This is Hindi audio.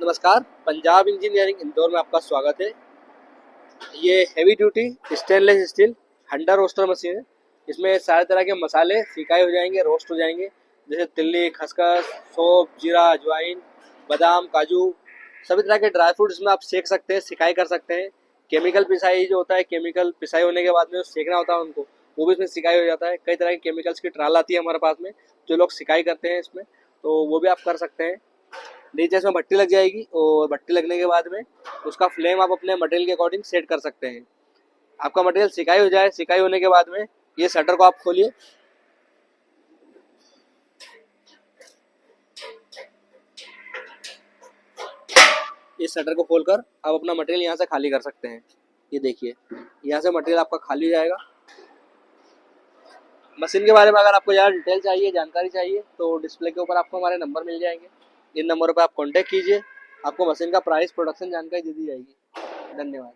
नमस्कार। पंजाब इंजीनियरिंग इंदौर में आपका स्वागत है। ये हैवी ड्यूटी स्टेनलेस स्टील हंडा रोस्टर मशीन है। इसमें सारे तरह के मसाले सिकाई हो जाएंगे, रोस्ट हो जाएंगे, जैसे तिल्ली, खसखस, सौंफ, जीरा, अजवाइन, बादाम, काजू, सभी तरह के ड्राई फ्रूट इसमें आप सेक सकते हैं, सिकाई कर सकते हैं। केमिकल पिसाई जो होता है, केमिकल पिसाई होने के बाद में जो सेकना होता है उनको, वो भी इसमें सिकाई हो जाता है। कई तरह के केमिकल्स की ट्राल आती है हमारे पास में, जो लोग सिकाई करते हैं इसमें, तो वो भी आप कर सकते हैं। नीचे इसमें भट्टी लग जाएगी और भट्टी लगने के बाद में उसका फ्लेम आप अपने मटेरियल के अकॉर्डिंग सेट कर सकते हैं। आपका मटेरियल सिकाई हो जाए, सिकाई होने के बाद में ये शटर को आप खोलिए। इस शटर को खोलकर आप अपना मटेरियल यहाँ से खाली कर सकते हैं। ये देखिए, यहाँ से मटेरियल आपका खाली हो जाएगा। मशीन के बारे में अगर आपको ज़्यादा डिटेल चाहिए, जानकारी चाहिए, तो डिस्प्ले के ऊपर आपको हमारे नंबर मिल जाएंगे। इन नंबरों पर आप कॉन्टैक्ट कीजिए। आपको मशीन का प्राइस, प्रोडक्शन जानकारी दे दी जाएगी। धन्यवाद।